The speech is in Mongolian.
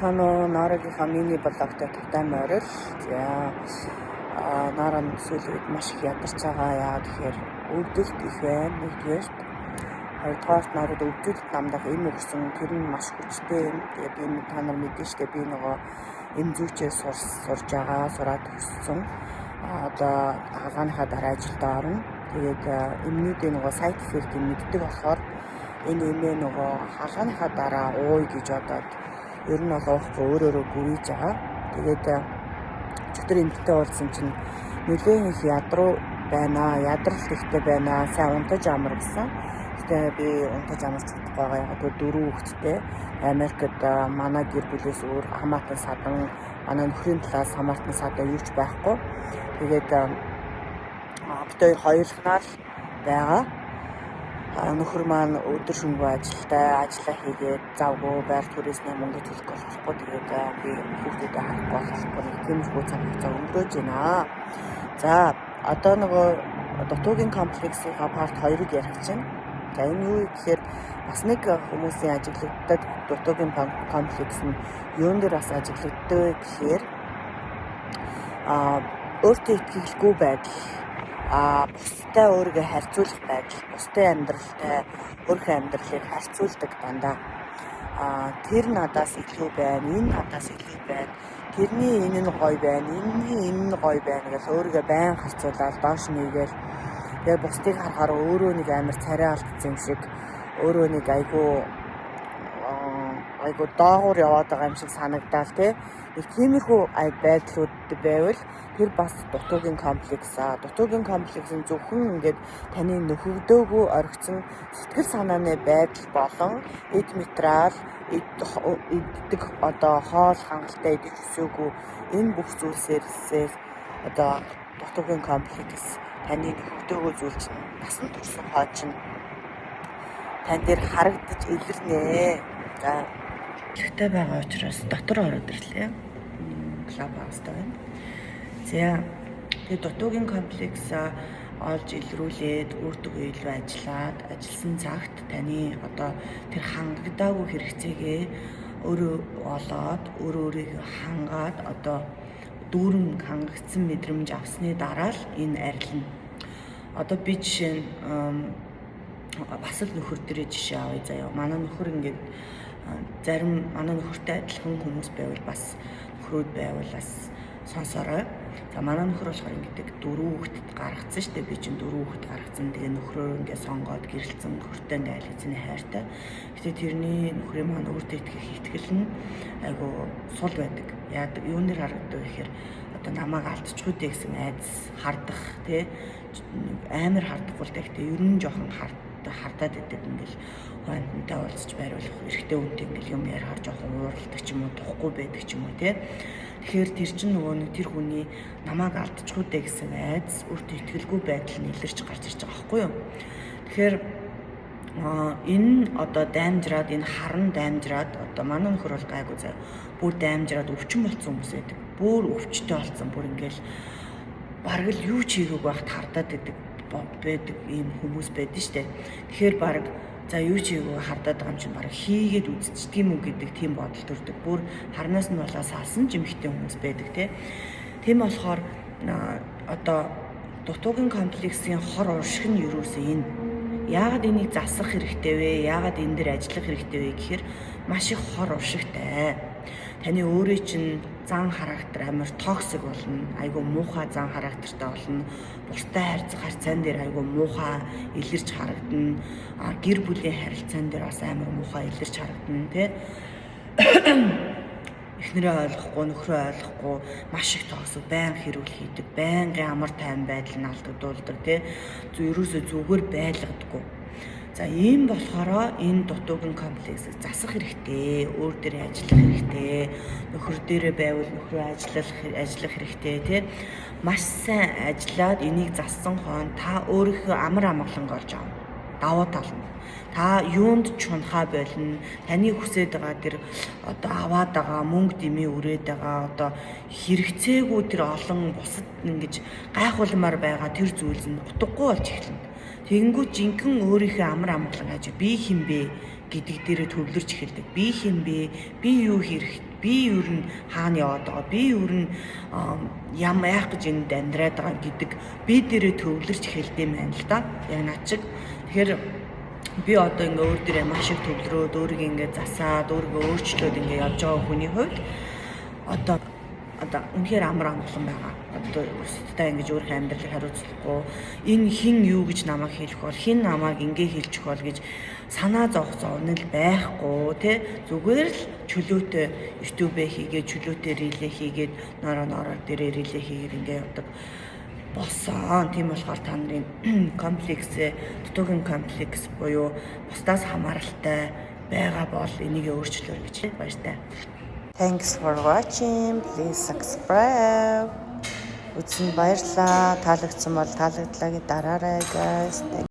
Байцгаана уу Ноорогийнхаа миний блогтой тавтай морил. Норон сүүлийн маш их ядарч байгаа. Яагаад тэгэхээр өвдөлт их байна. Нэгдүгээрт. Хоёрдугаарт надад өвдөлт намдах эм өгсөн. Тэр нь маш хүчтэй юм. Тэгээд энэ та нар мэдэн штэ би нөгөө эм зүйчээр сурж байгаа. Сураад төгссөн. Одоо хаалганыхаа дараа ажилд орно. Тэгээд эмнүүдийн нөгөө сайд эффектийг мэддэг болохоор энэ эмээ нөгөө хаалганыхаа дараа ууй гэж бодоод ер нь олоохгүй өөрөөрөө гүрийж байгаа. Тэгээд өчигдөр эмэгтэй уулзсан чинь нэлээд их ядруу байна. Ядралт ихтэй байна. Сайн унтаж амар гэсэн. Гэтэ би унтаж амарч чадахгүй байгаа. Яг л 4 хүүхэдтэй. Америкт манай гэр бүлээс өөр хамаатан садан, манай нөхрийн талаас хамаатан садан юуч байхгүй. Тэгээд бид хоёулахнаар байгаа. Нөхөр маань өдөр шөнөгүй ажиллаа хийгээд завгүй байр түрээсний мөнгө төлөх болохгүй. Тэгээд би хүүхдүүдэд харахгүй болохгүй. Тиймэрхүү цаг хугацаа өнгөрөөж байна. За одоо нөгөө дутуугийн комплексийн парт 2-ыг ярих чинь. За энэ юу гэхээр бас нэг хүмүүсийн ажиглагддаг дутуугийн комплекс нь юун дээр бас ажиглагддаг гэхээр өөртөө итгэлгүй байдал, бусдад өөрийгөө харьцуулах байдал, бусдын амьдралтай өөрийнхөө амьдралыг харьцуулдаг дандаа. Тэр надаас илүү байна, энэ надаас илүү байна. Тэрний энэ нь гоё байна, энэний энэ нь гоё байна гэж өөрийгөө байн харьцуулаад доош нэгээл. Тэгээ бусдыг харахаар өөрөө нэг амар царай алдсан юм шиг, өөрөө нэг айгу доогуур яваад байгаа юм шиг санагдал тий. Нэг тиймэрхүү байдлууд байвал тэр бас дутуугийн комплекс. Дутуугийн комплекс нь зөвхөн ингээд таны нөхөгдөөгүй оргицсан сэтгэл санааны байдал болон эд материал, иддэг одоо хоол хангалттай идэж өсөөгүй энэ бүх зүйлсээс одоо дутуугийн комплекс таны нөхөгдөөгүй зүйл чинь насан турсан хоо чинь тань дээр харагдаж илэрнэ. За ихтэй байгаа учраас дотор ороод ирлээ. Клаб хаустай байна. За тэгээд дутуугийн комплекс олж илрүүлээд өөртөө илүү ажилласан цагт таны одоо тэр хангагдаагүй хэрэгцээгээ өөрөө олоод өөрийгөө хангаад одоо дүүрэн хангагдсан мэдрэмж авсны дараа л энэ арилна. Одоо би жишээ нь бас л нөхөр дээрээ жишээ авъя заяа. Манай нөхөр ингээд зарим манай нөхөртэй адилхан хүмүүс байвал бас нөхрүүд байвал бас сонсорой. За манай нөхөр болохоор ингээд 4 хүүхэд гаргацсан шүү дээ. Би чинь 4 хүүхэд гаргацсан. Тэгээ нөхрөө ингээд сонгоод гэрэлцэн нөхөртэй айл эзний хайртай. Гэтэ тэрний нөхрийн маань өөртөө итгэл нь айгу сул байдаг. Яадаг юунээр харагдав гэхээр одоо намайг алдчихгүй дээ гэсэн айдас хардах тий амар хардахгүй л гэхдээ ер нь жоохон хардаад байдаг ингээл хонтонтой уулзч байруулах эрэгтэй үнтэй ингээл юм ярихаар жоохон ууралдаг ч юм уу тухгүй байдаг ч юм уу тий. Тэгэхээр тэр чинь нөгөө нэг тэр хүний намайг алдчихгүй дээ гэсэн айдас өөртөө итгэлгүй байдал нь илэрч гарч ирж байгаа байхгүй юу. Тэгэхээр энэ одоо даймжраад энэ харан даймжраад одоо манай нөхөр бол гайгүй заа бүр даймжраад өвчин болсон хүмүүс байдаг. Бүр өвчтэй болсон бүр ингээл бараг л юу ч хийгээгүй байхад хардаад байдаг ийм хүмүүс байдаг штэ. Тэгэхээр бараг за юу ч хийгээгүй хардаад байгаа юм чинь бараг хийгээд үзчихдэг юм уу гэдэг тийм бодол төрдөг. Бүр харнаас нь болоо салсан жимхтэй хүмүүс байдаг тийм болохоор одоо дутуугийн комплексийн хор уршиг нь юусоо энэ яагаад энийг засах хэрэгтэй вэ? Яагаад энэ дээр ажиллах хэрэгтэй вэ гэхээр маш их хор уршигтай. Таны өөрөө чинь зан характер амар токсик болно. Айгу муухай зан характертай болно. Бусдад харьцаан дээр айгу муухай илэрч харагдана. Гэр бүлийн харилцаан дээр бас амар муухай илэрч харагдана тий. Эхнэрээ ойлгохгүй, нөхрөө ойлгохгүй, маш их токсик байн хэрүүл хийдэг, байнгын амар тайван байдал нь алдагдуулдаг тий. Ерөөсөө зүгээр байлгадаггүй. За ийм болохоор энэ дутуугийн комплексыг засах хэрэгтэй, өөр дээр ажиллах хэрэгтэй, нөхөр дээрээ байвал нөхрөө ажиллах хэрэгтэй тий. Маш сайн ажиллаад энийг зассан хон та өөрийнхөө амар амгалан олж авна. Давуу тал нь та юунд ч унахаа болно. Таны хүсэж байгаа тэр одоо аваад байгаа мөнгө дэмий өрөөд байгаа одоо хэрэгцээгүй тэр олон бусад ингэж гайхуулмаар байгаа тэр зүйлс нь утгагүй болж эхэлнэ. Тэгэнгүүт жинхэнэ өөрийнхөө амар амгалан ажиг би хин бэ гэдэг дээрээ төвлөрч эхэлдэг. Би хин бэ? Би юу Би ер нь хаана яваад байгаа, би ер нь ям яах гэж энд амьдраад байгаа гэдэг би дээрээ төвлөрч эхэлдэм байна л да. Яг над шиг. Тэгэхээр би одоо ингээ өөр дээрээ маш их төвлөрөөд өөрийгөө ингээ засаад өөрийгөө өөрчлөөд ингээ явж байгаа хүний хувьд одоо үнэхээр амар амгалан байгаа. Одоо өстөдөө ингэж өөрийнхөө амьдралыг хариуцлахгүй энэ хин юу гэж намайг хэлэх бол хин намайг ингээ хэлчих бол гэж санаа зовх зовнил байхгүй тий зүгээр л чөлөөтэй YouTube хийгээд чөлөөтэй рилээ хийгээд нороо дээрээ рилээ хийгээд ингээ явдаг болсон. Тийм болохоор та нарын комплекс дутуугийн комплекс буюу бусдаас хамааралтай байгаа бол энийг өөрчлөөр гэж баяртай. Thanks for watching. Please subscribe. Үзсэн баярлалаа. Таалагдсан бол таалагдлаа гэж дараарай guys.